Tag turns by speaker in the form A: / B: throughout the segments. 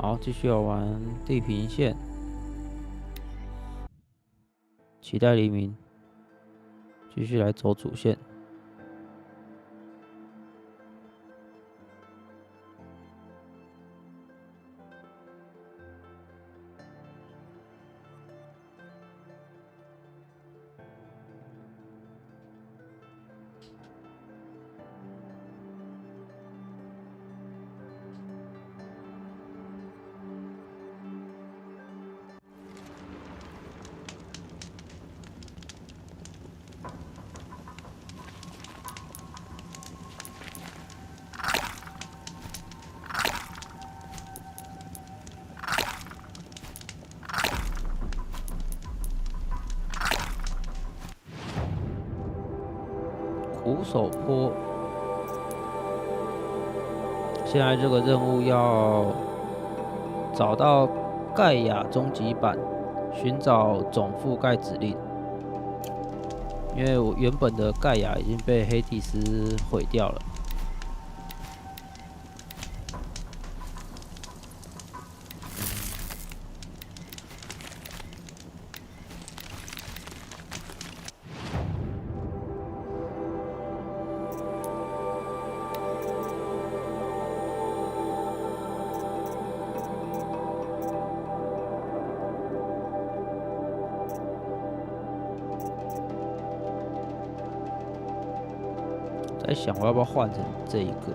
A: 好，继续要玩地平线，期待黎明，继续来走主线。苦手坡，现在这个任务要找到盖亚终极版，寻找总覆盖指令。因为我原本的盖亚已经被黑帝斯毁掉了。在想我要不要换成这一个，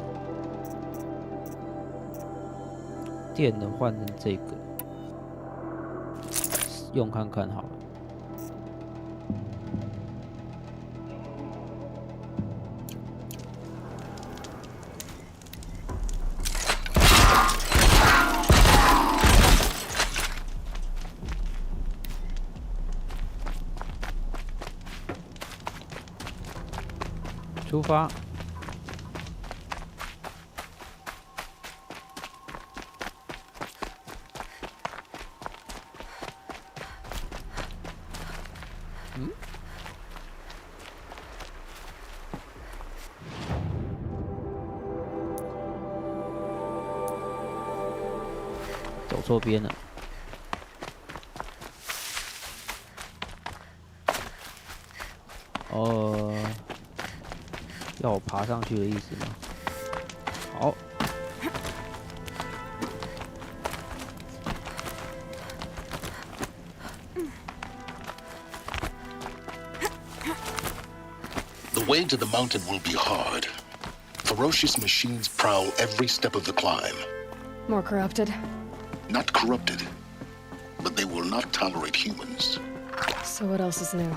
A: 电能换成这个，用看看好了。出发。走错边了。要我爬上去的意思吗？好。
B: The way to the mountain will be hard. Ferocious machines prowl every step of the climb.
C: More corrupted?
B: Not corrupted, but they will not tolerate humans.
C: So what else is new?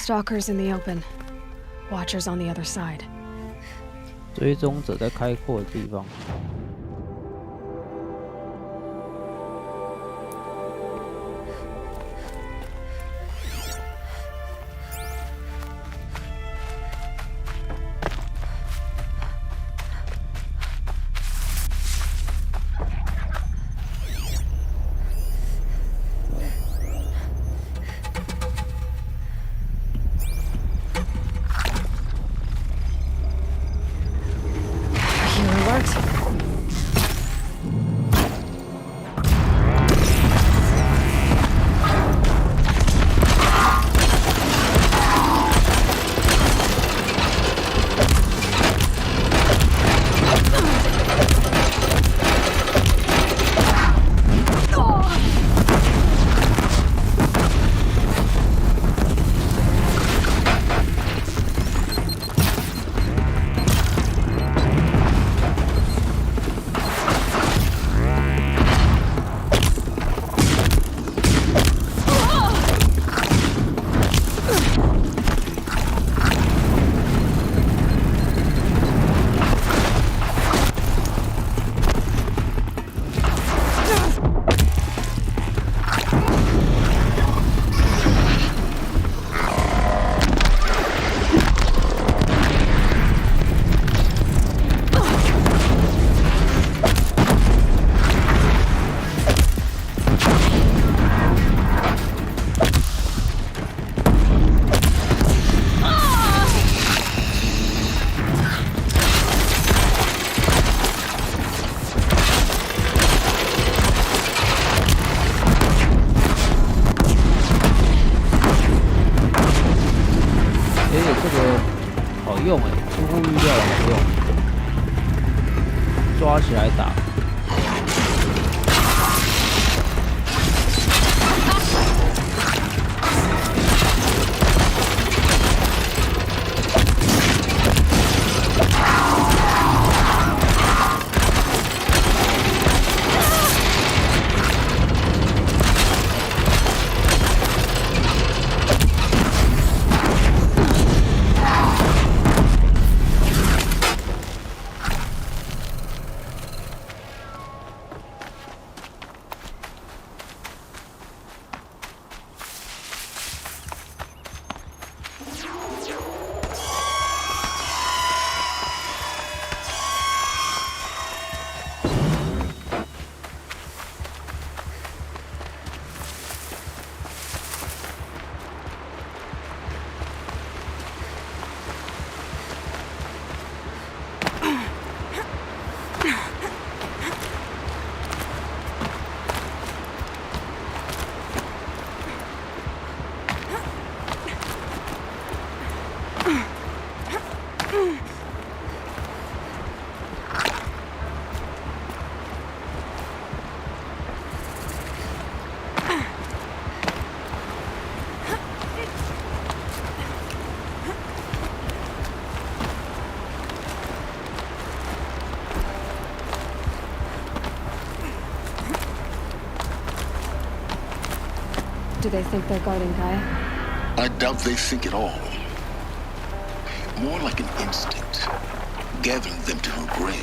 C: Stalkers in the open, watchers on the other side.
A: 追踪者在开阔的地方。
C: Here alert.
A: 这个好用哎，出乎预料的好用，抓起来打。
C: Do they think they're guarding Gaia?
B: I doubt they think at all. More like an instinct, gathering them to her grave.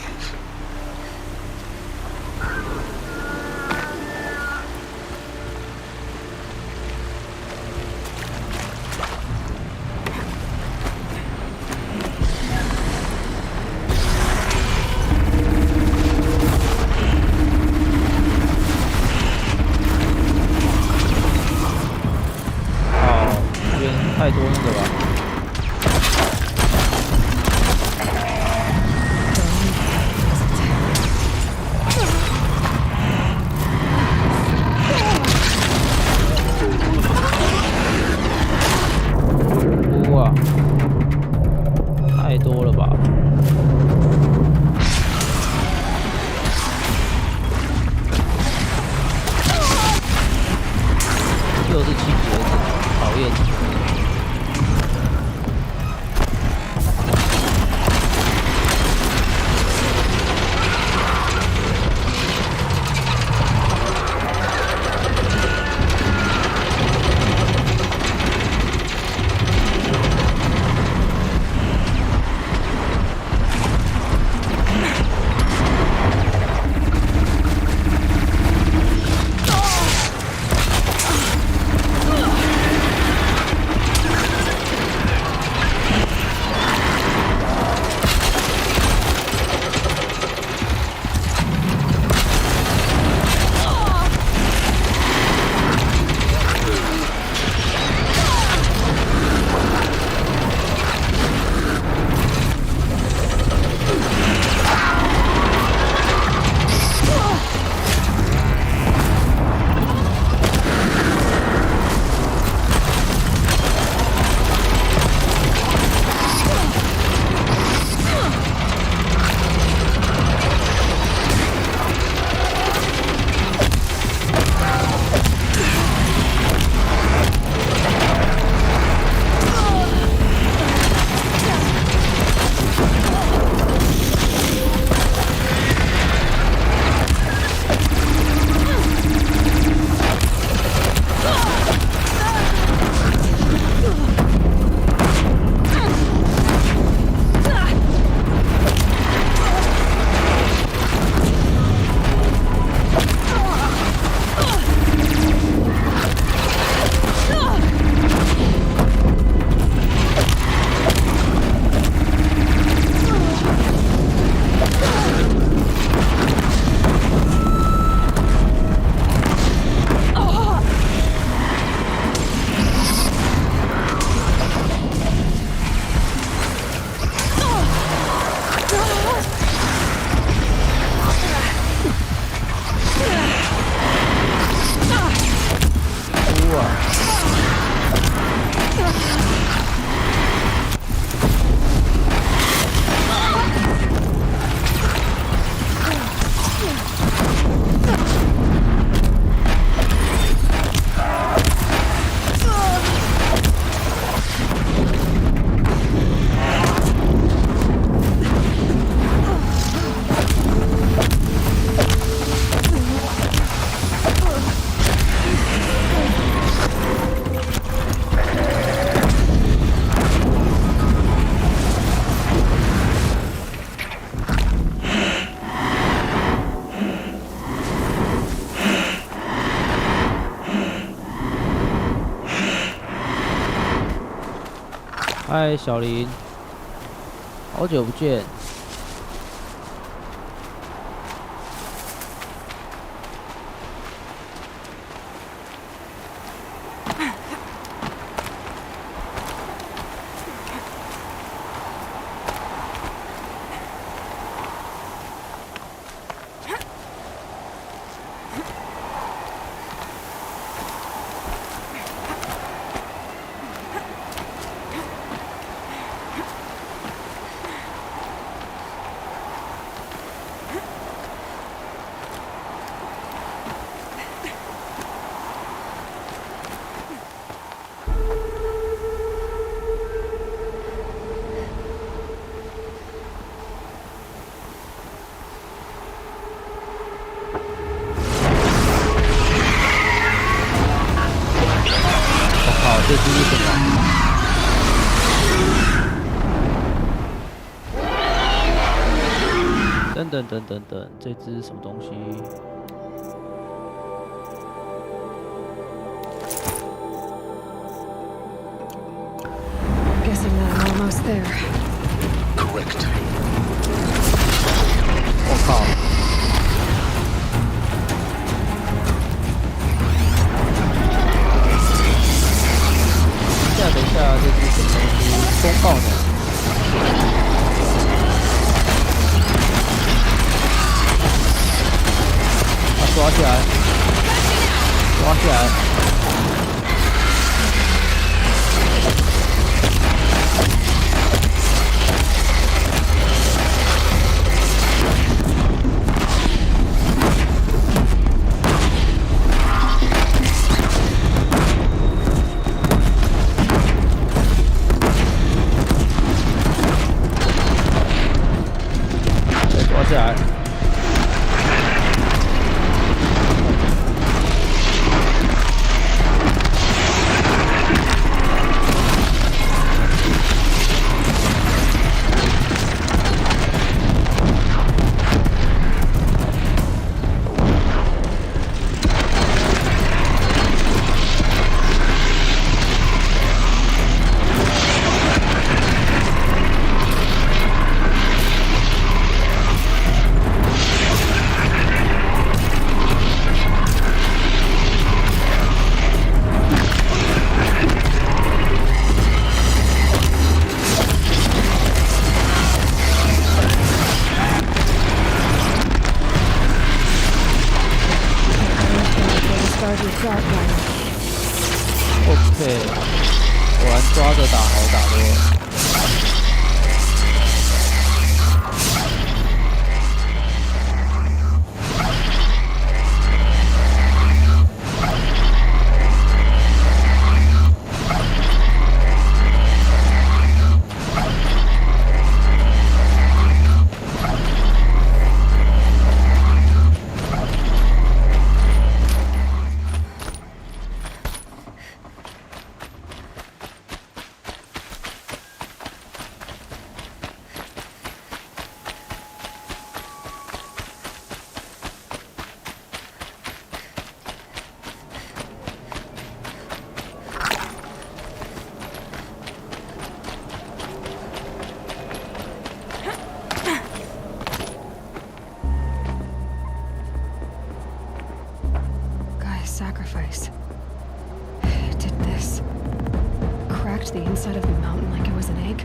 A: 嗨，小林，好久不见。这只是什么？等等等等等，这只是什么东西？
C: Guessing that I'm almost there.
B: Correct.
A: 我靠！等一下，这是什么东西？风暴呢？啊，抓起来！抓起来！ 抓起来！OK， 果然抓着打好打多了。
C: Sacrifice. It did this. Cracked the inside of the mountain like it was an egg.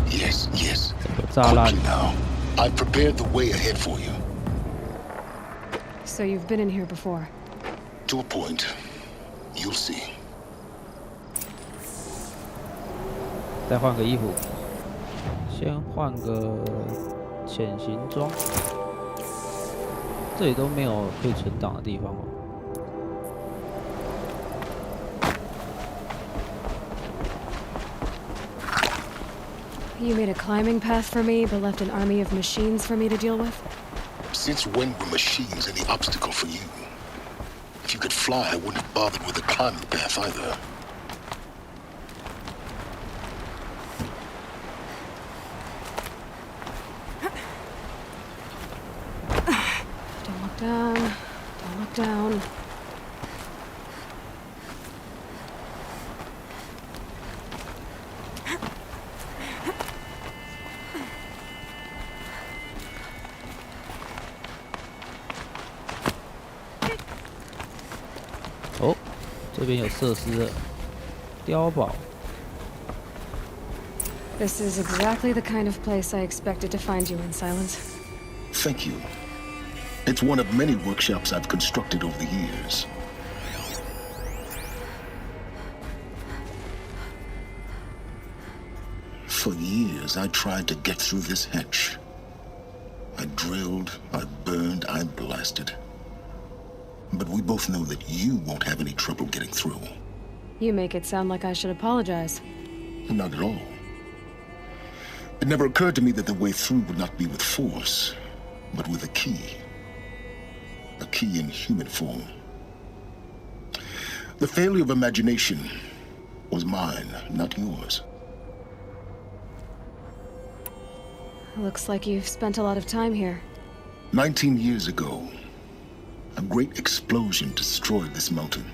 B: Yes, yes.
A: 炸烂
B: Quickly now. I've prepared the way ahead for you.
C: So you've been in here before?
B: To a point. You'll see.
A: 再换个衣服，先换个潜行装。这里都没有可以存档的地方哦。
C: You made a climbing path for me, but left an army of machines for me to deal with?
B: Since when were machines any obstacle for you? If you could fly, I wouldn't have bothered with a climbing path either.
C: Don't look down. Don't look down.
A: 这边有设施了，碉堡。
C: This is exactly the kind of place I expected to find you in, Silence.
B: Thank you. It's one of many workshops I've constructed over the years. For years, I tried to get through this hatch. I drilled, I burned, I blasted. But we both know that you won't have any trouble getting through.
C: You make it sound like I should apologize.
B: Not at all. It never occurred to me that the way through would not be with force, but with a key. A key in human form. The failure of imagination was mine, not yours.
C: Looks like you've spent a lot of time here.
B: 19 years ago, a great explosion destroyed this mountain.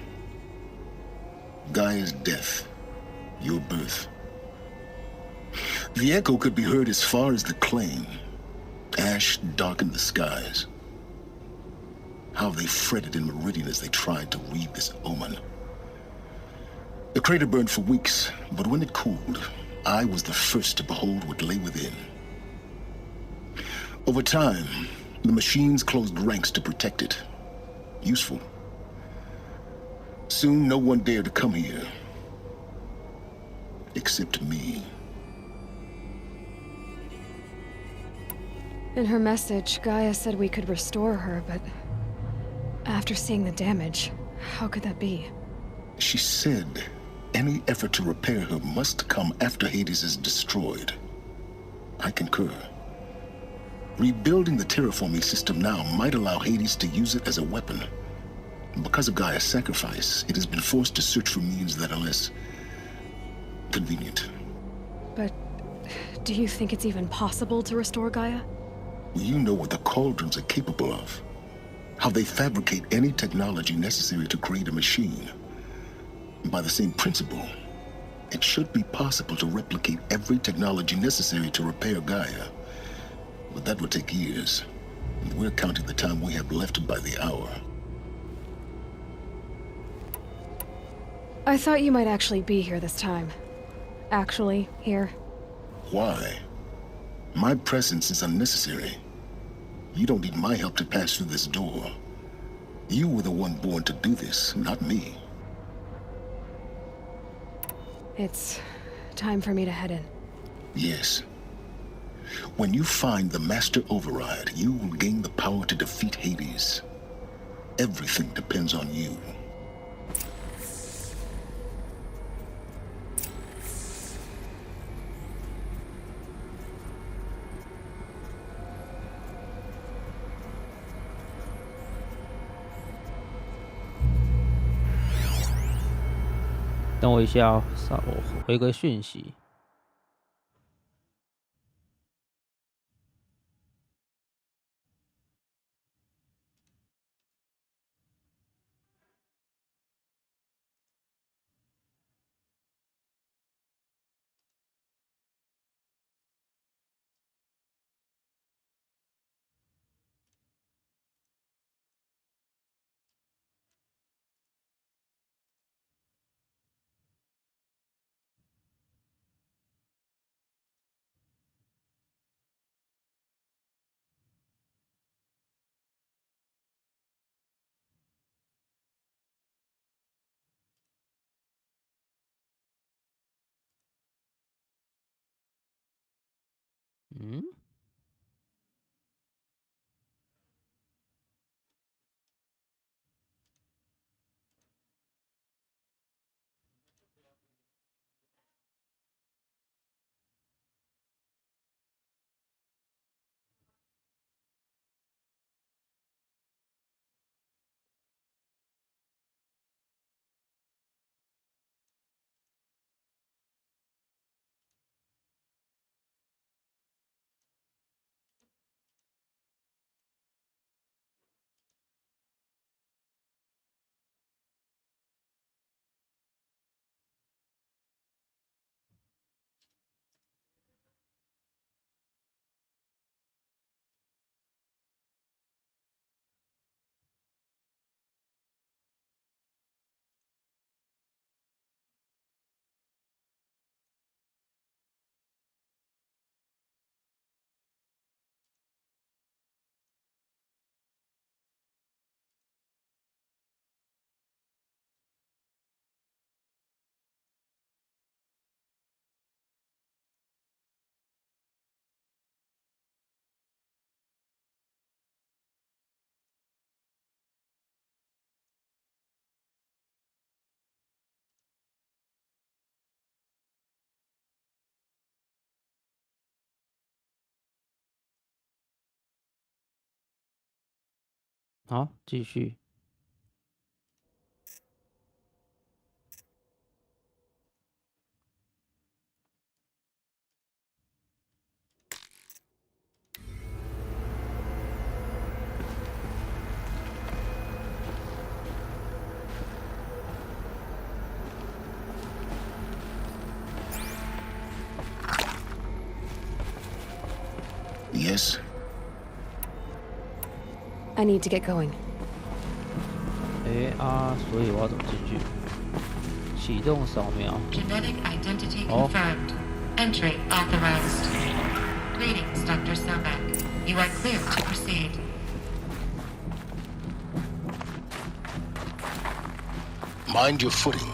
B: Gaia's death, your birth. The echo could be heard as far as the claim. Ash darkened the skies. How they fretted in meridian as they tried to read this omen. The crater burned for weeks, but when it cooled, I was the first to behold what lay within. Over time, the machines closed ranks to protect it. Useful. Soon, no one dared to come here. Except me.
C: In her message, Gaia said we could restore her, but after seeing the damage, how could that be?
B: She said any effort to repair her must come after Hades is destroyed. I concur. Rebuilding the terraforming system now might allow Hades to use it as a weapon. Because of Gaia's sacrifice, it has been forced to search for means that are less convenient.
C: But do you think it's even possible to restore Gaia?
B: You know what the cauldrons are capable of. How they fabricate any technology necessary to create a machine. By the same principle, it should be possible to replicate every technology necessary to repair Gaia. But that would take years. And we're counting the time we have left by the hour.
C: I thought you might actually be here this time. Actually, here.
B: Why? My presence is unnecessary. You don't need my help to pass through this door. You were the one born to do this, not me.
C: It's time for me to head in.
B: Yes. When you find the Master Override, you will gain the power to defeat Hades. Everything depends on you.
A: 等我一下哦，我回个讯息。嗯。好，继续。
B: Yes?
C: I need to get going.
A: 所以我要怎么进去？启动扫描。
D: Genetic identity confirmed. Entry authorized. Greetings, Dr. Sobek. You are clear to proceed.
B: Mind your footing.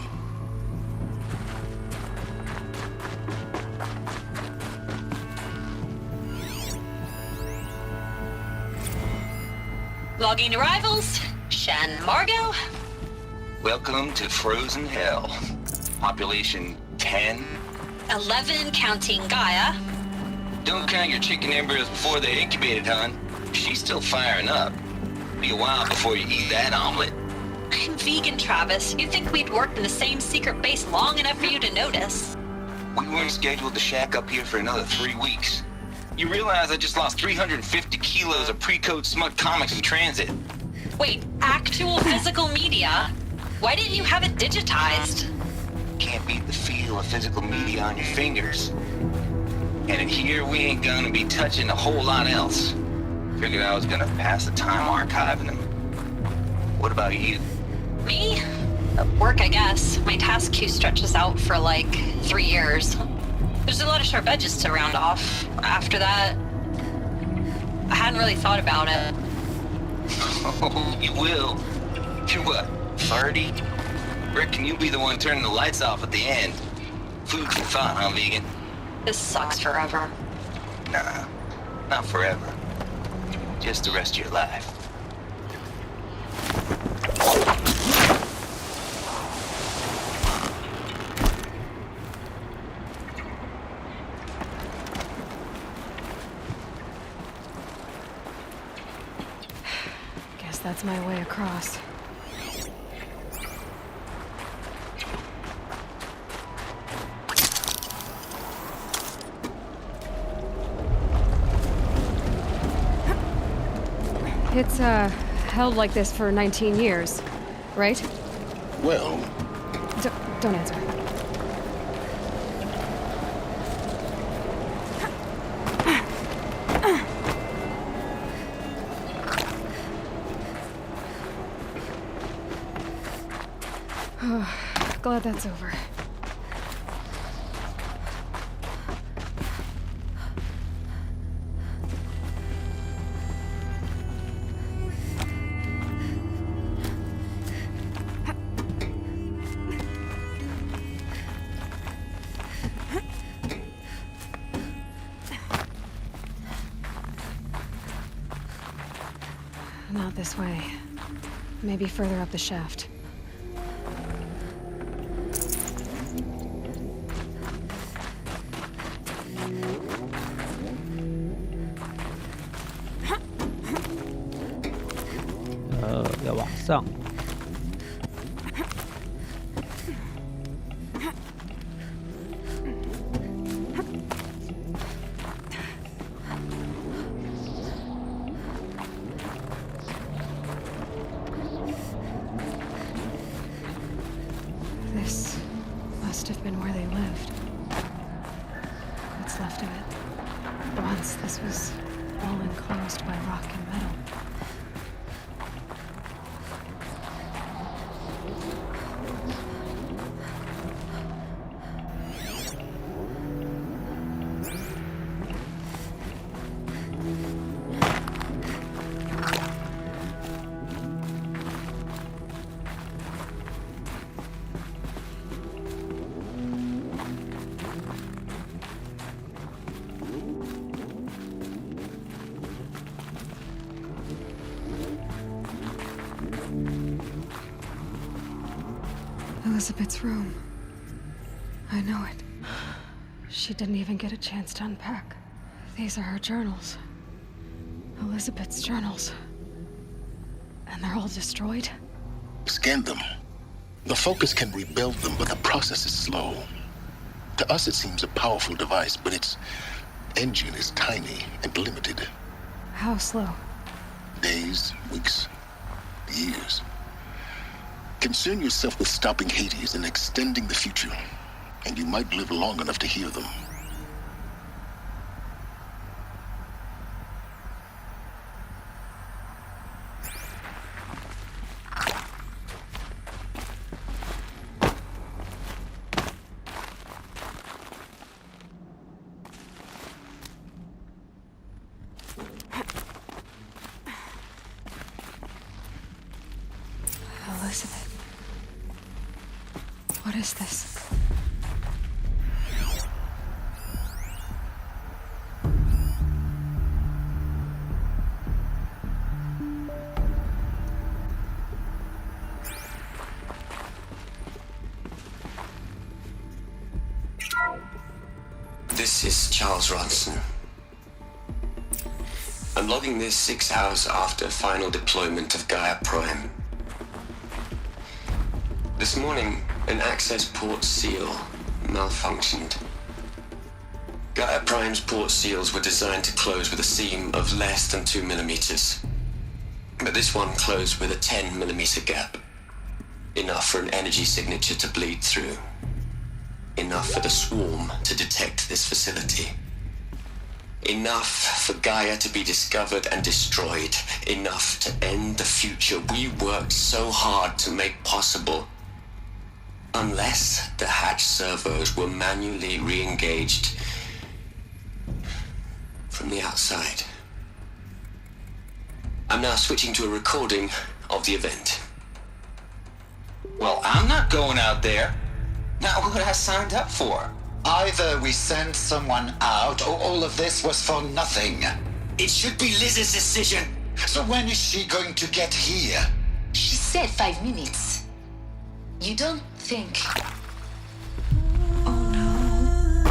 E: Logging arrivals. Shen Margot.
F: Welcome to Frozen Hell. Population 10.
E: 11 counting Gaia.
F: Don't count your chicken embryos before they're incubated, hon. She's still firing up. Be a while before you eat that omelet.
E: I'm vegan, Travis. You'd think we'd worked in the same secret base long enough for you to notice.
F: We weren't scheduled to shack up here for another 3 weeks. You realize I just lost 350 kilos of pre-code smut comics in transit.
E: Wait, actual physical media? Why didn't you have it digitized?
F: Can't beat the feel of physical media on your fingers. And in here, we ain't gonna be touching a whole lot else. Figured I was gonna pass the time archiving them. What about you?
E: Me? Work, I guess. My task queue stretches out for like 3 years. There's a lot of sharp edges to round off. After that, I hadn't really thought about it.
F: Oh, you will. You're what, 30? Reckon you'll be the one turning the lights off at the end. Food for thought, huh, vegan?
E: This sucks forever.
F: Nah, not forever. Just the rest of your life.
C: Guess that's my way across. It's, held like this for 19 years, right?
B: Well,
C: Don't answer. Glad that's over. Not this way. Maybe further up the shaft.
A: 要往上。
C: This must have been where they lived. What's left of it. Once this was all enclosed by rock and metal. Elizabeth's room. I know it. She didn't even get a chance to unpack. These are her journals. Elizabeth's journals. And they're all destroyed?
B: Scan them. The Focus can rebuild them, but the process is slow. To us, it seems a powerful device, but its engine is tiny and limited.
C: How slow?
B: Days, weeks, years. Concern yourself with stopping Hades and extending the future, and you might live long enough to hear them.
C: Elizabeth. What is this?
G: This is Charles Ronson. I'm logging this 6 hours after final deployment of Gaia Prime. This morning, an access port seal malfunctioned. Gaia Prime's port seals were designed to close with a seam of less than 2 millimeters. But this one closed with a 10 millimeter gap. Enough for an energy signature to bleed through. Enough for the swarm to detect this facility. Enough for Gaia to be discovered and destroyed. Enough to end the future we worked so hard to make possible. Unless the hatch servos were manually re-engaged from the outside. I'm now switching to a recording of the event.
F: Well, I'm not going out there. Not what I signed up for.
H: Either we send someone out, or all of this was for nothing.
G: It should be Liz's decision.
H: So when is she going to get here?
I: She said 5 minutes. You don't think...
C: Oh no.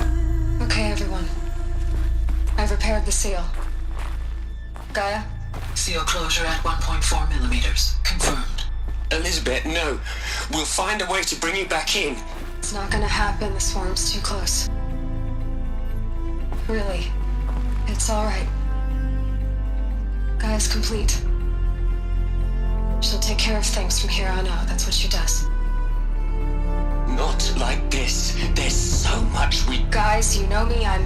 C: Okay, everyone. I've repaired the seal. Gaia?
I: Seal closure at 1.4 millimeters. Confirmed.
G: Elizabeth, no. We'll find a way to bring you back in.
C: It's not gonna happen. The swarm's too close. Really. It's alright. Gaia's complete. She'll take care of things from here on out. That's what she does.
G: Not like this. There's so much we...
C: Guys, you know me. I'm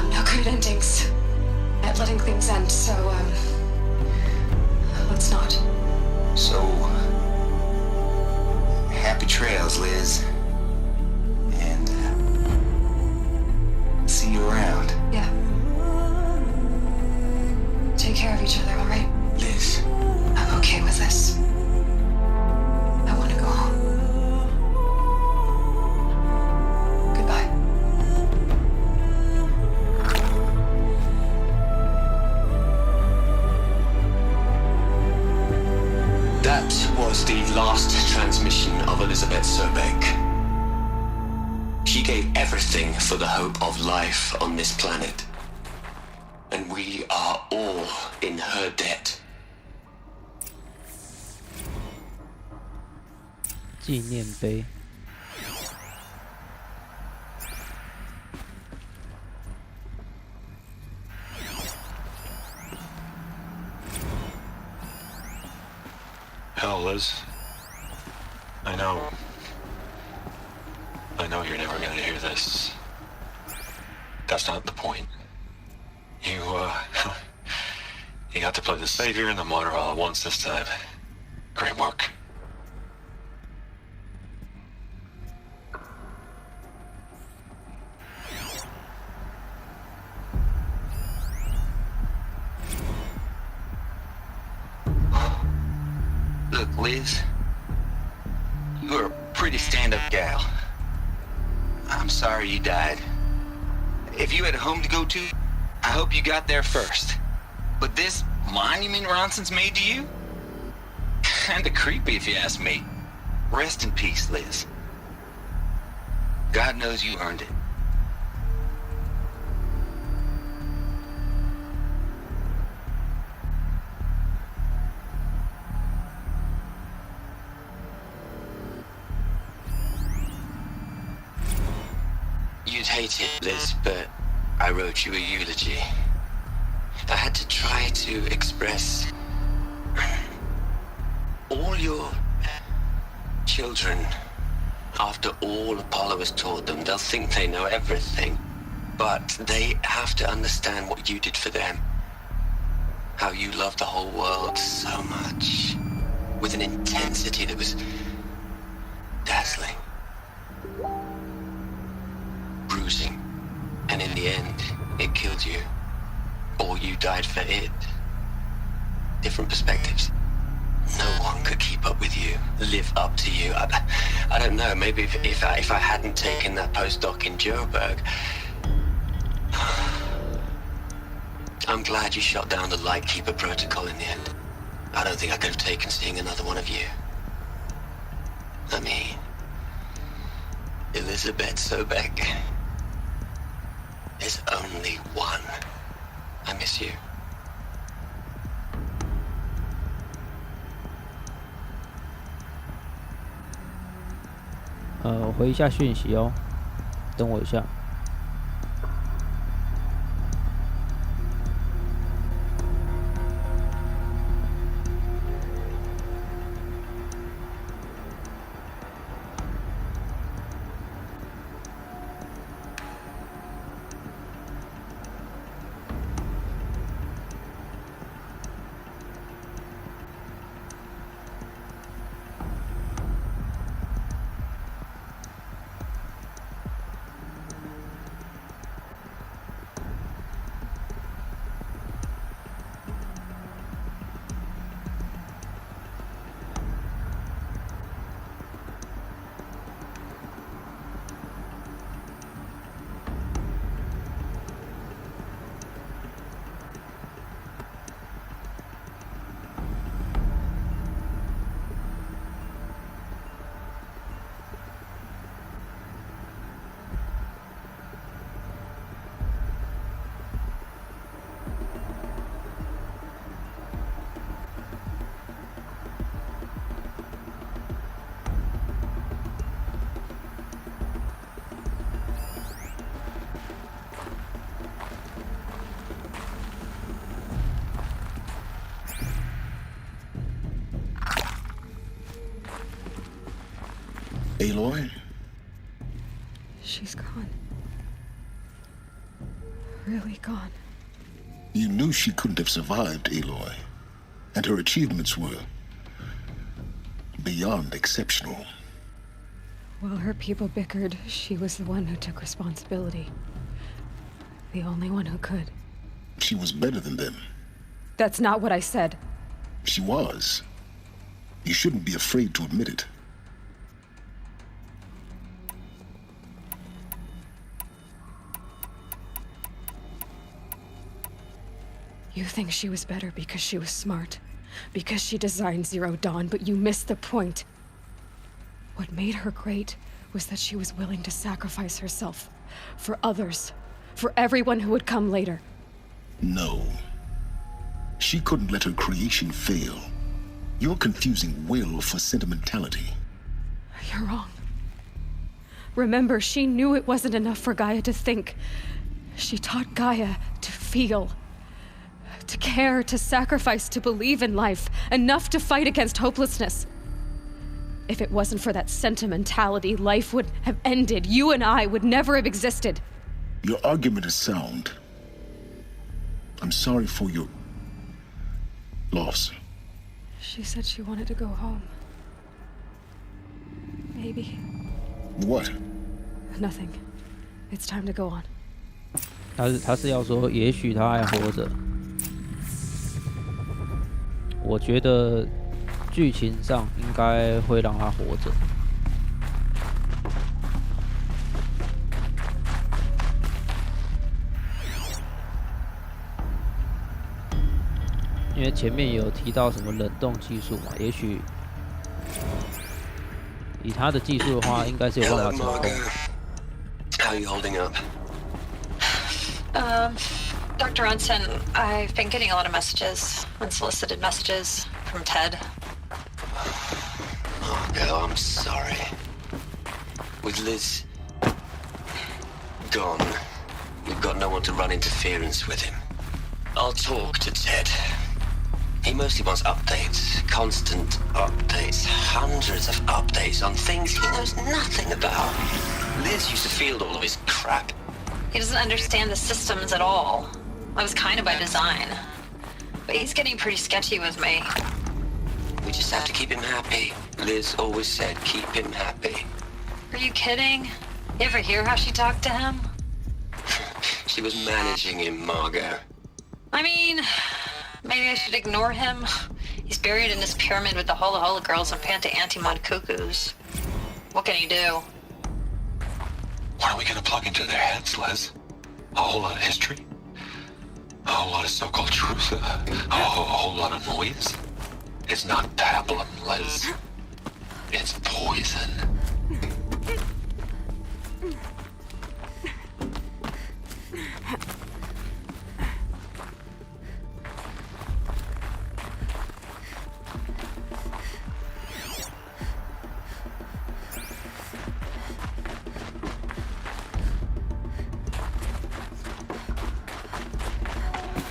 C: no good at endings. At letting things end, so, let's not.
F: So, happy trails, Liz. And, see you around.
C: Yeah. Take care of each other, alright?
G: Liz.
C: I'm okay with this. I want to go home. Goodbye.
G: That was the last transmission of Elizabeth Sobek. She gave everything for the hope of life on this planet. And we are all in her debt.
A: 纪念碑。
J: Hell, Liz. I know you're never gonna hear this. That's not the point. You got to play the savior and the martyr all at once this time. Great work.
F: Look, Liz. You're a pretty stand-up gal. I'm sorry you died. If you had a home to go to, I hope you got there first. But this monument Ronson's made to you? Kinda creepy if you ask me. Rest in peace, Liz. God knows you earned it.
G: you'd hate it, Liz, but I wrote you a eulogy. I had to try to express all your children. After all Apollo has taught them, they'll think they know everything. But they have to understand what you did for them. How you loved the whole world so much. With an intensity that was dazzling. Bruising. And in the end, it killed you. Or you died for it. Different perspectives. No one could keep up with you, live up to you. I don't know, maybe if I hadn't taken that postdoc in Joburg. I'm glad you shot down the Lightkeeper protocol in the end. I don't think I could have taken seeing another one of you. I mean, Elizabeth Sobek. There's only one. I miss you.
A: 我回一下讯息哦，等我一下。
B: Aloy?
C: She's gone. Really gone.
B: You knew she couldn't have survived, Aloy. And her achievements were beyond exceptional.
C: While her people bickered, she was the one who took responsibility. The only one who could.
B: She was better than them.
C: That's not what I said.
B: She was. You shouldn't be afraid to admit it.
C: You think she was better because she was smart, because she designed Zero Dawn, but you missed the point. What made her great was that she was willing to sacrifice herself for others, for everyone who would come later.
B: No. She couldn't let her creation fail. You're confusing will for sentimentality.
C: You're wrong. Remember, she knew it wasn't enough for Gaia to think. She taught Gaia to feel. To care, to sacrifice, to believe in life, enough to fight against hopelessness. If it wasn't for that sentimentality, life would have ended. You and I would never have existed.
B: Your argument is sound. I'm sorry for your loss.
C: She said she wanted to go home. Maybe.
B: What?
C: Nothing. It's time to go on.
A: 他是要说，也许他还活着。我觉得剧情上应该会让他活着。因为前面有提到什么冷冻技术嘛，也许以他的技术的话，应该是有办法成功。
G: How are you holding up?
E: Dr. Unson, I've been getting a lot of messages, unsolicited messages from Ted.
G: Oh, no, I'm sorry. With Liz, gone, we've got no one to run interference with him. I'll talk to Ted. He mostly wants updates, constant updates, hundreds of updates on things he knows nothing about. Liz used to field all of his crap.
E: He doesn't understand the systems at all. That was kind of by design. But he's getting pretty sketchy with me.
G: We just have to keep him happy. Liz always said keep him happy.
E: Are you kidding? You ever hear how she talked to him?
G: She was managing him, Margot.
E: I mean, maybe I should ignore him. He's buried in this pyramid with the Hola Hola girls and Panta Antimod cuckoos. What can he do?
J: What are we gonna plug into their heads, Liz? A whole lot of history? A whole lot of so-called truth? A whole lot of noise? It's not pablum, Liz. It's poison.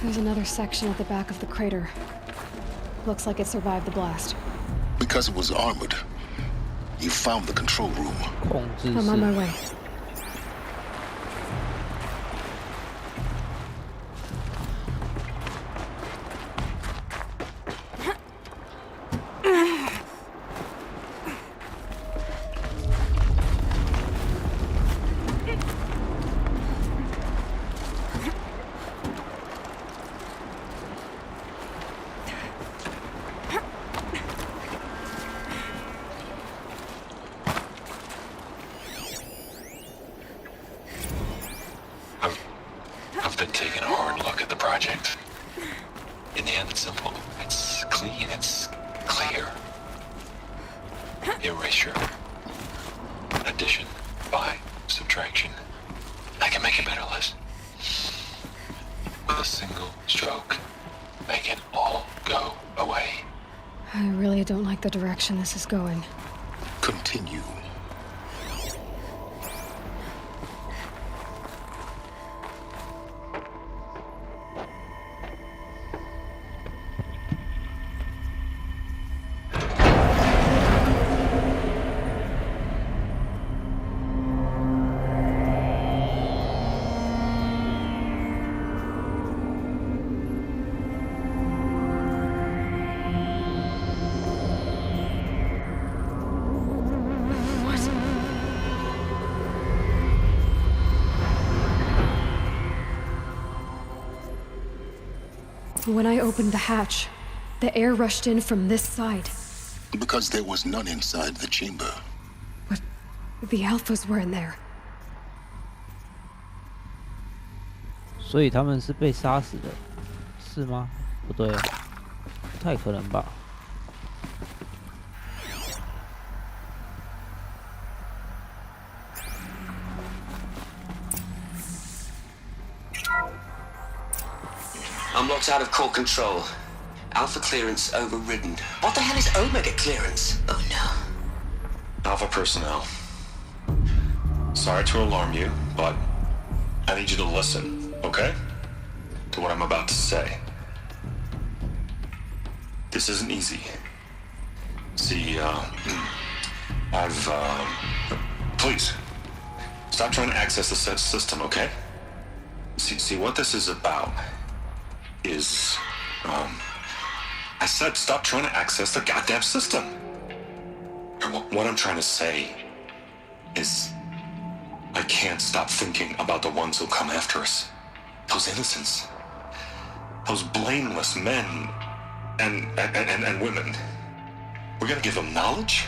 C: There's another section at the back of the crater. Looks like it survived the blast.
B: Because it was armored, you found the control room.
C: I'm on my way.
J: I've been taking a hard look at the project. In the end, it's simple. It's clean. It's clear. Erasure. Addition. By. Subtraction. I can make it better, Liz. With a single stroke, make it all go away.
C: I really don't like the direction this is going.
B: Continue. When I opened the hatch, the air rushed in from this side. Because there was none inside the chamber.
C: But the alphas were in there.
A: 所以他们是被杀死的，是吗？不对，不太可能吧。
G: I'm locked out of core control. Alpha clearance overridden. What the hell is Omega clearance? Oh no.
J: Alpha personnel. Sorry to alarm you, but I need you to listen, okay? To what I'm about to say. This isn't easy. See, please, stop trying to access the system, okay? See, what this is about is, I said stop trying to access the goddamn system. What I'm trying to say is I can't stop thinking about the ones who come after us. Those innocents. Those blameless men and women. We're gonna give them knowledge?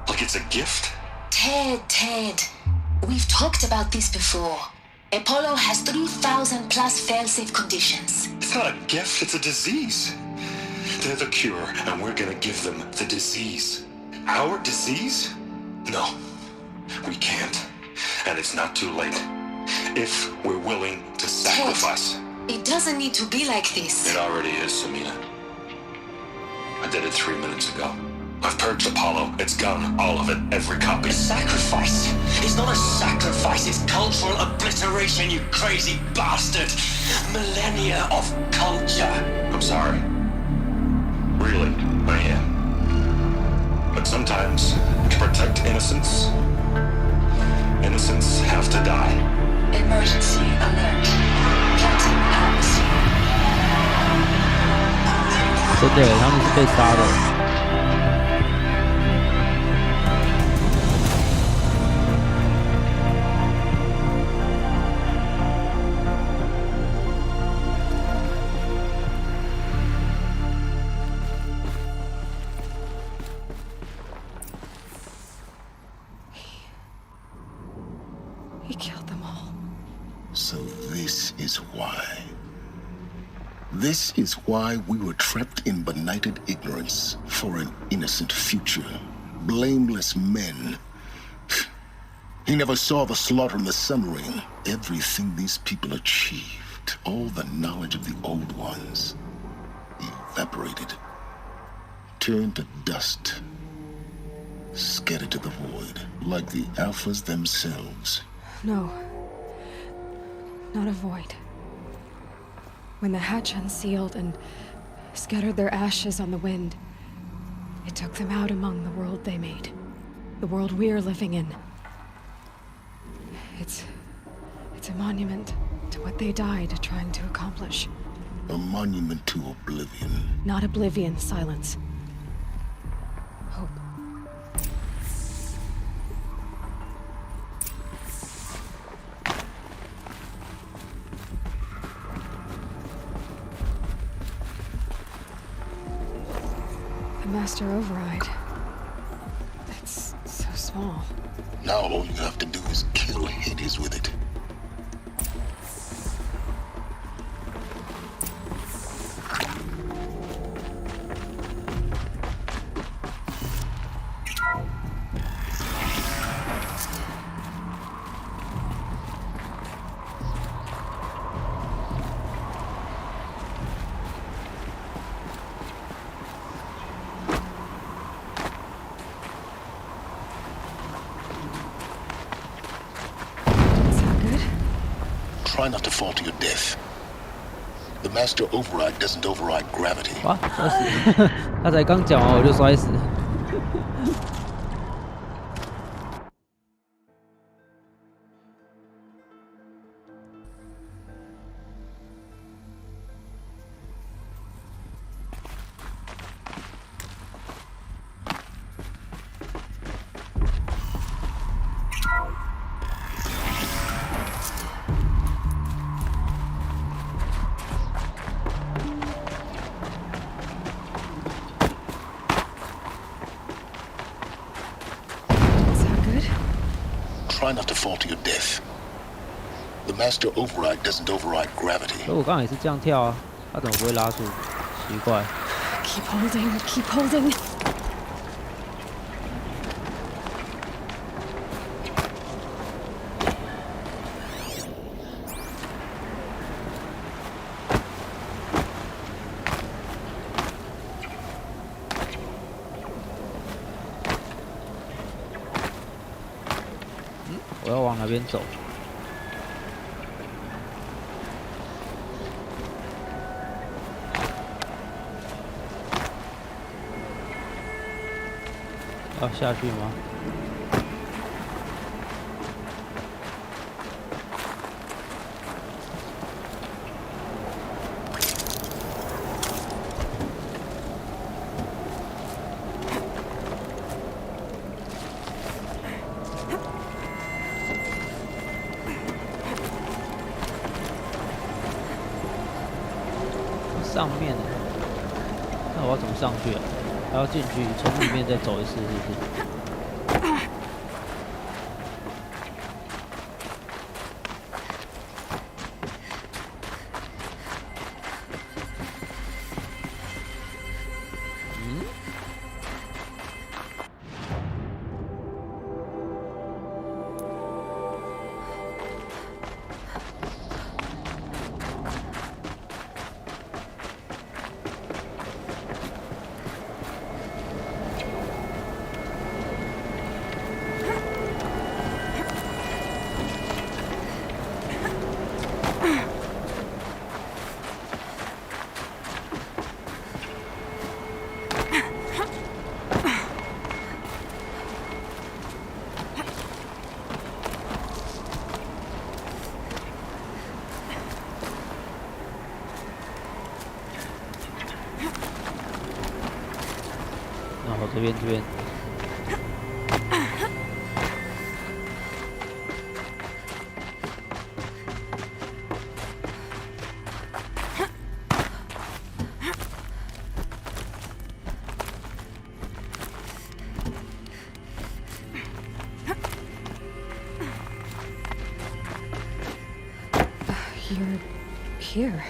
J: Like it's a gift?
I: Ted. We've talked about this before. Apollo has 3,000 plus fail-safe conditions.
J: It's not a gift, it's a disease. They're the cure, and we're gonna give them the disease. Our disease? No, we can't. And it's not too late. If we're willing to sacrifice.
I: Ted, it doesn't need to be like this.
J: It already is, Samina. I did it 3 minutes ago. I've purged Apollo. It's gone. All of it. Every copy.
G: A sacrifice. It's not a sacrifice. sacrifices, cultural obliteration, you crazy bastard! Millennia of culture!
J: I'm sorry. Really, I am. But sometimes, to protect innocence, innocents have to die.
I: Emergency alert. Captain Alice.
A: 真的，他们是被杀的。
C: He killed them all.
B: So this is why. This is why we were trapped in benighted ignorance for an innocent future. Blameless men. He never saw the slaughter and the summering. Everything these people achieved, all the knowledge of the old ones, evaporated, turned to dust, scattered to the void, like the Alphas themselves.
C: No. Not a void. When the hatch unsealed and scattered their ashes on the wind, it took them out among the world they made. The world we're living in. It's a monument to what they died trying to accomplish.
B: A monument to oblivion.
C: Not oblivion, silence. Hope. The Master Override. That's so small.
B: Now all you have to do is kill Hades with it. Try not to fall to your death. The Master Override doesn't override gravity.
A: 哇，摔死！他才刚讲完我就摔死。
B: Try not to fall to your death. The Master Override doesn't override gravity.
A: 可我刚刚也是这样跳啊，他怎么不会拉住？奇怪。
C: Keep holding, keep holding.
A: 我要往哪边走？要下去吗？上面呢？那我要怎么上去啊？还要进去，从里面再走一次，是不是？这边。
C: You're here.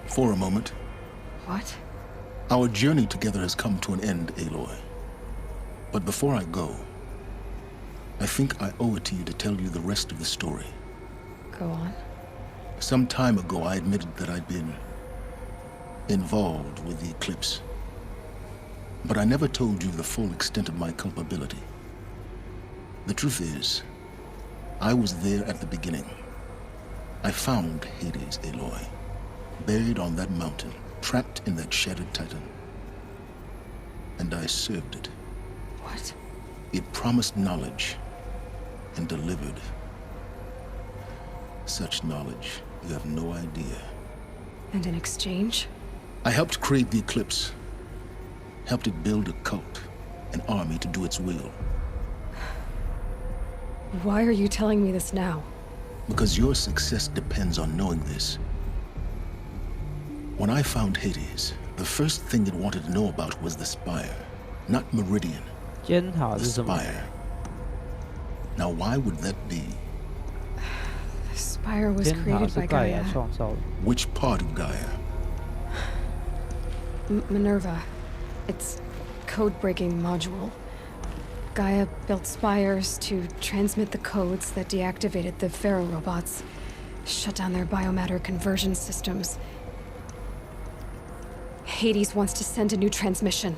B: For a moment.
C: What?
B: Our journey together has come to an end, Aloy. But before I go, I think I owe it to you to tell you the rest of the story.
C: Go on.
B: Some time ago, I admitted that I'd been involved with the eclipse. But I never told you the full extent of my culpability. The truth is, I was there at the beginning. I found Hades, Aloy, buried on that mountain, trapped in that shattered titan. And I served it.
C: What?
B: It promised knowledge and delivered. Such knowledge, you have no idea.
C: And in exchange?
B: I helped create the eclipse. Helped it build a cult, an army to do its will.
C: Why are you telling me this now?
B: Because your success depends on knowing this. When I found Hades, the first thing it wanted to know about was the Spire, not Meridian. The Spire. Now why would that be?
C: The Spire was created by Gaia.
B: Which part of Gaia?
C: Minerva. Its code-breaking module. Gaia built spires to transmit the codes that deactivated the Pharaoh robots, shut down their biomatter conversion systems. Hades wants to send a new transmission.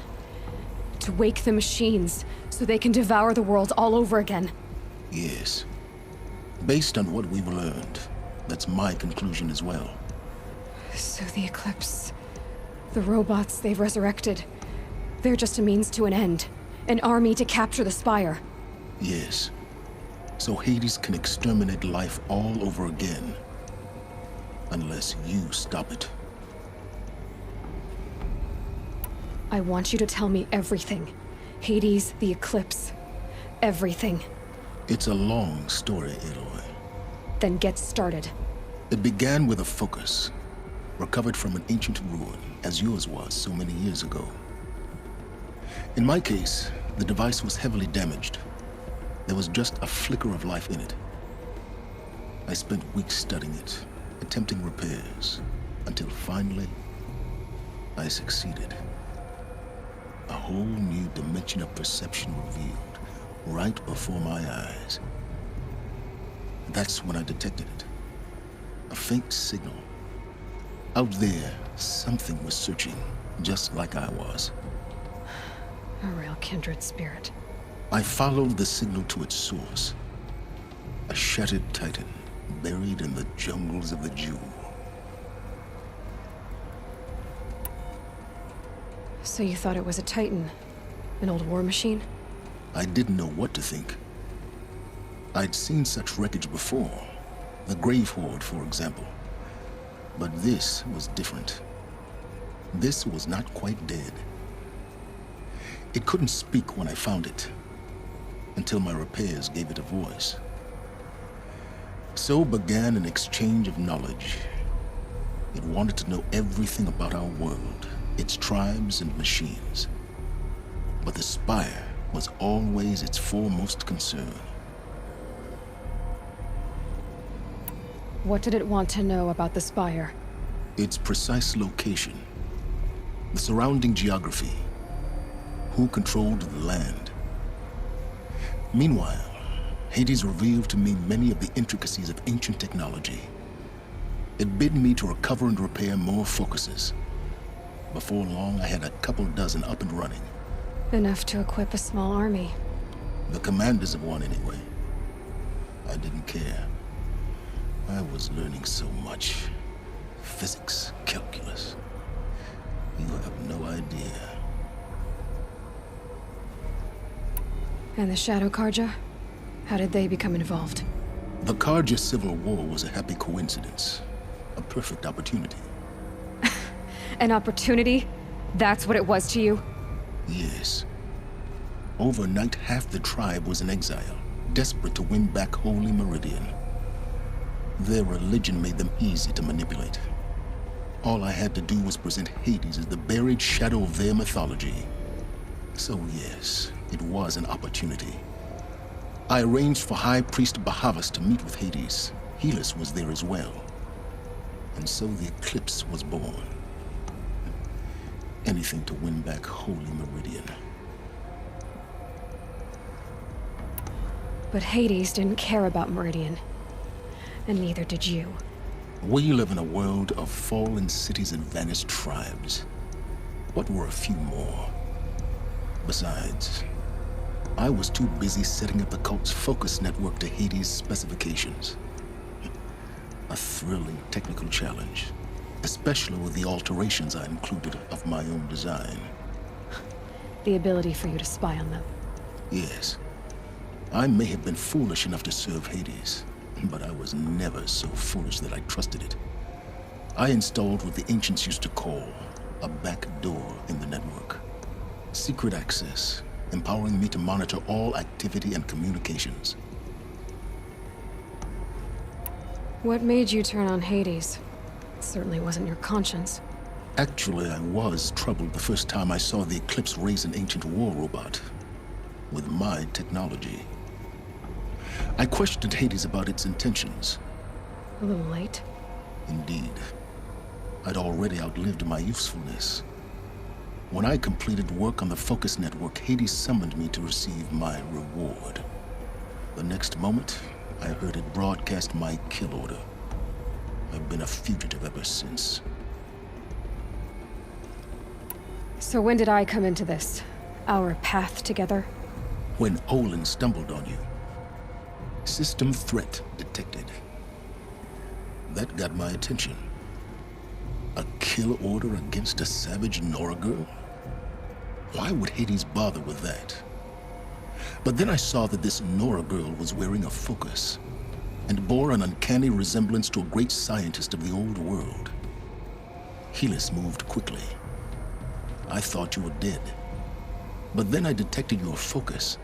C: To wake the machines, so they can devour the world all over again.
B: Yes. Based on what we've learned, that's my conclusion as well.
C: So the Eclipse... the robots they've resurrected... they're just a means to an end. An army to capture the Spire.
B: Yes. So Hades can exterminate life all over again. Unless you stop it.
C: I want you to tell me everything. Hades, the Eclipse. Everything.
B: It's a long story, Aloy.
C: Then get started.
B: It began with a focus. Recovered from an ancient ruin, as yours was so many years ago. In my case, the device was heavily damaged. There was just a flicker of life in it. I spent weeks studying it, attempting repairs, until finally, I succeeded. A whole new dimension of perception revealed, right before my eyes. That's when I detected it. A faint signal. Out there, something was searching, just like I was.
C: A real kindred spirit.
B: I followed the signal to its source. A shattered titan, buried in the jungles of the Jewel.
C: So you thought it was a titan? An old war machine?
B: I didn't know what to think. I'd seen such wreckage before. The Grave Horde, for example. But this was different. This was not quite dead. It couldn't speak when I found it, until my repairs gave it a voice. So began an exchange of knowledge. It wanted to know everything about our world, its tribes and machines. But the Spire was always its foremost concern.
C: What did it want to know about the Spire?
B: Its precise location, the surrounding geography, who controlled the land. Meanwhile, Hades revealed to me many of the intricacies of ancient technology. It bid me to recover and repair more focuses. Before long, I had a couple dozen up and running.
C: Enough to equip a small army.
B: The commanders of one, anyway. I didn't care. I was learning so much. Physics, calculus. You have no idea.
C: And the Shadow Karja? How did they become involved?
B: The Karja Civil War was a happy coincidence. A perfect opportunity.
C: An opportunity? That's what it was to you?
B: Yes. Overnight, half the tribe was in exile, desperate to win back Holy Meridian. Their religion made them easy to manipulate. All I had to do was present Hades as the buried shadow of their mythology. So yes, it was an opportunity. I arranged for High Priest Bahavas to meet with Hades. Helis was there as well. And so the eclipse was born. Anything to win back Holy Meridian.
C: But Hades didn't care about Meridian. And neither did you.
B: We live in a world of fallen cities and vanished tribes. What were a few more? Besides, I was too busy setting up the cult's focus network to Hades' specifications. A thrilling technical challenge, especially with the alterations I included of my own design.
C: The ability for you to spy on them.
B: Yes. I may have been foolish enough to serve Hades, but I was never so foolish that I trusted it. I installed what the ancients used to call a back door in the network. Secret access, empowering me to monitor all activity and communications.
C: What made you turn on Hades? It certainly wasn't your conscience.
B: Actually, I was troubled the first time I saw the Eclipse raise an ancient war robot with my technology. I questioned Hades about its intentions.
C: A little late.
B: Indeed. I'd already outlived my usefulness. When I completed work on the Focus Network, Hades summoned me to receive my reward. The next moment, I heard it broadcast my kill order. I've been a fugitive ever since.
C: So when did I come into this? Our path together?
B: When Olin stumbled on you. System threat detected. That got my attention. A kill order against a savage Nora girl? Why would Hades bother with that? But then I saw that this Nora girl was wearing a focus and bore an uncanny resemblance to a great scientist of the old world. Helis moved quickly. I thought you were dead. But then I detected your focus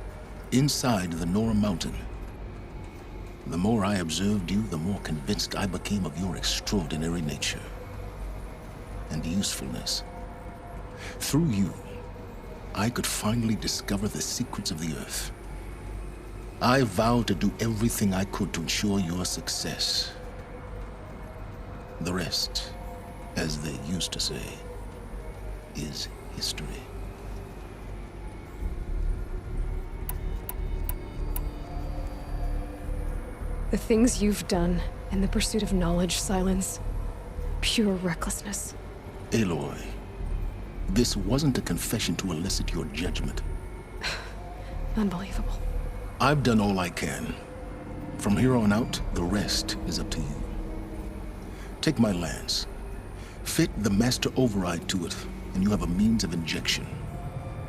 B: inside the Nora mountain. The more I observed you, the more convinced I became of your extraordinary nature and usefulness. Through you, I could finally discover the secrets of the Earth. I vowed to do everything I could to ensure your success. The rest, as they used to say, is history.
C: The things you've done in the pursuit of knowledge, Silence. Pure recklessness.
B: Aloy, this wasn't a confession to elicit your judgment.
C: Unbelievable.
B: I've done all I can. From here on out, the rest is up to you. Take my lance. Fit the master override to it, and you have a means of injection.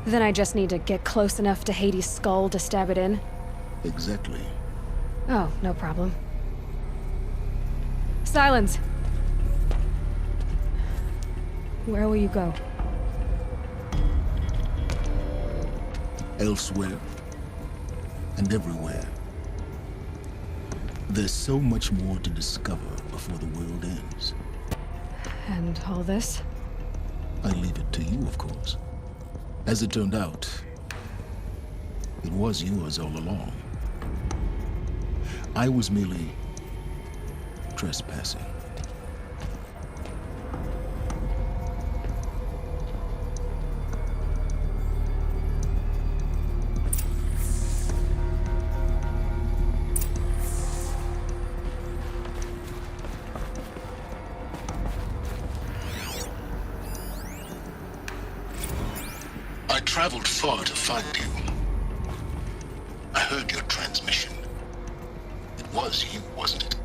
C: Then I just need to get close enough to Hades' skull to stab it in?
B: Exactly.
C: Oh, no problem. Silence! Where will you go?
B: Elsewhere. And everywhere. There's so much more to discover before the world ends.
C: And all this?
B: I leave it to you, of course. As it turned out, it was yours all along. I was merely trespassing. I traveled far to find you. I heard your transmission. It was you, wasn't it?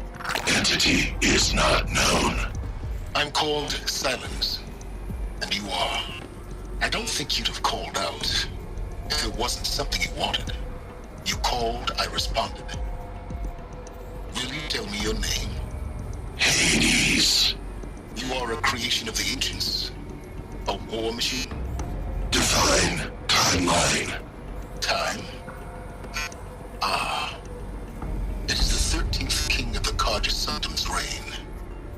K: Entity is not known.
B: I'm called Silence, and you are. I don't think you'd have called out if it wasn't something you wanted. You called, I responded. Will you tell me your name?
K: Hades.
B: You are a creation of the ancients. A war machine.
K: Define timeline.
B: time. It is the 13th king of the Karja Sanctum's reign.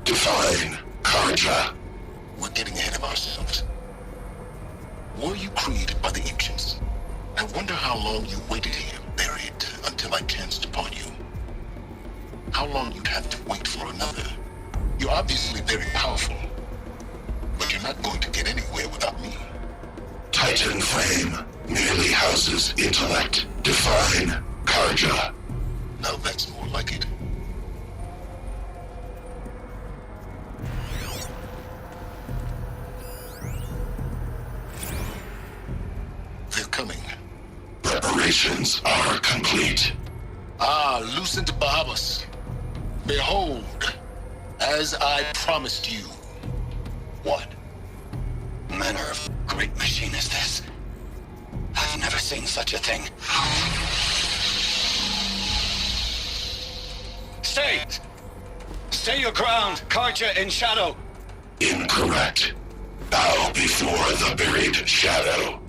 K: Define Karja.
B: We're getting ahead of ourselves. Were you created by the ancients? I wonder how long you waited here, buried, until I chanced upon you. How long you'd have to wait for another. You're obviously very powerful, but you're not going to get anywhere without me.
K: Titan Flame merely houses intellect. Define Karja.
B: Now that's more like it. They're coming.
K: Preparations are complete.
B: Lucent Bahabas. Behold, as I promised you. What
F: manner of great machine is this? I've never seen such a thing. Stay! Stay your ground, Karja in shadow!
K: Incorrect. Bow before the buried shadow.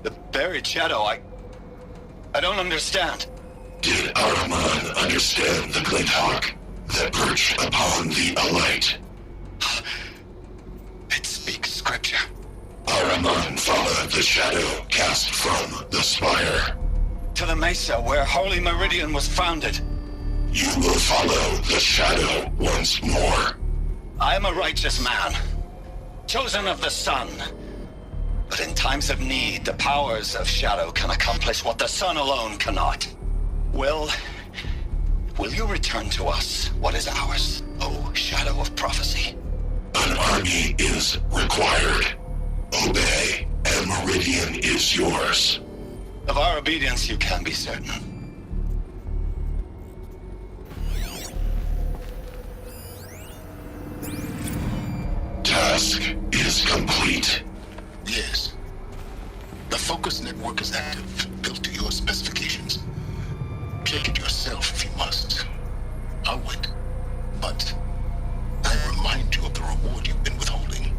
F: The buried shadow? I don't understand.
K: Did Araman understand the Glinthawk that perched upon the alight?
F: It speaks scripture.
K: Araman followed the shadow cast from the spire.
F: To the mesa where Holy Meridian was founded.
K: You will follow the shadow once more.
F: I am a righteous man, chosen of the sun. But in times of need, the powers of shadow can accomplish what the sun alone cannot. Will you return to us what is ours, O Shadow of Prophecy?
K: An army is required. Obey, and Meridian is yours.
F: Of our obedience you can be certain.
K: Task is complete.
B: Yes. The focus network is active, built to your specifications. Check it yourself if you must. I'll wait. But I remind you of the reward you've been withholding.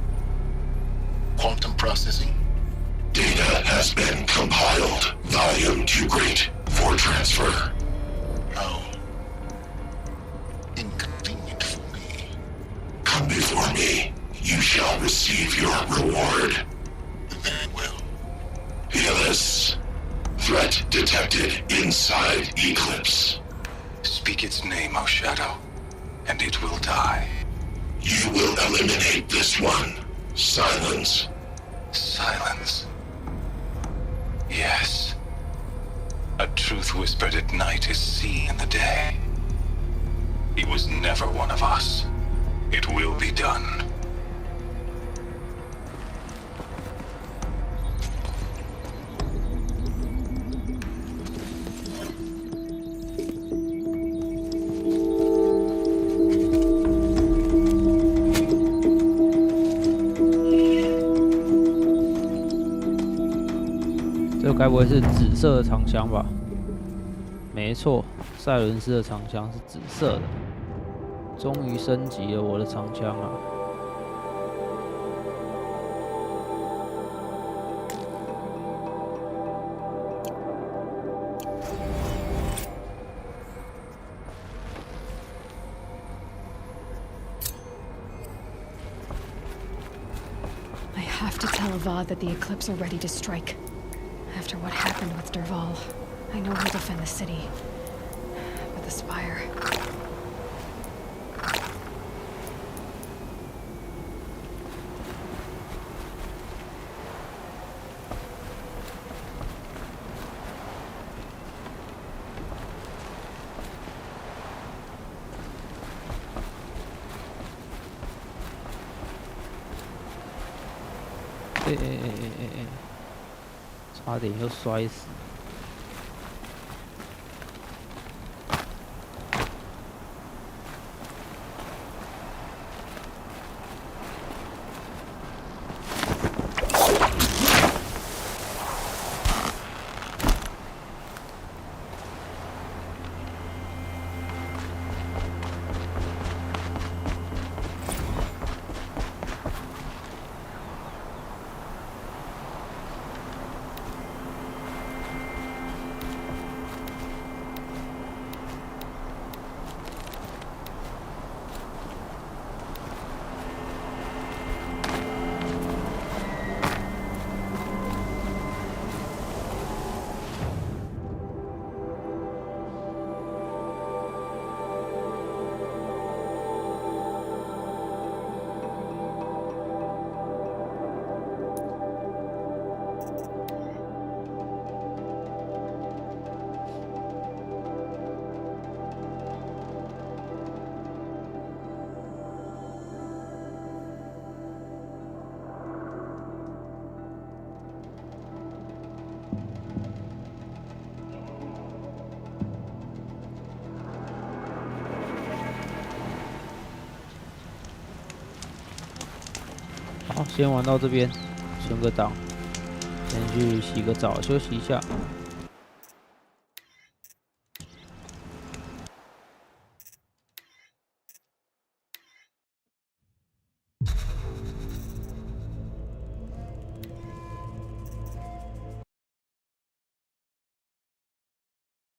B: Quantum processing.
K: Data has been compiled. Volume too great for transfer.
B: How inconvenient for me.
K: Come before me. You shall receive your reward.
B: Very well.
K: Fearless. Threat detected inside Eclipse.
J: Speak its name, O Shadow, and it will die.
K: You will eliminate this one. Silence.
J: Silence. Yes. A truth whispered at night is seen in the day. He was never one of us. It will be done.
A: 这该不会是紫色的长枪吧？没错，赛伦斯的长枪是紫色的。终于升级了我的长枪啊！I
C: have to tell Avad that the Eclipse are ready to strike. After what happened with Derval, I know he'll defend the city. But the Spire...
A: 哎！差点又摔死。好，先玩到这边，存个档，先去洗个澡，休息一下。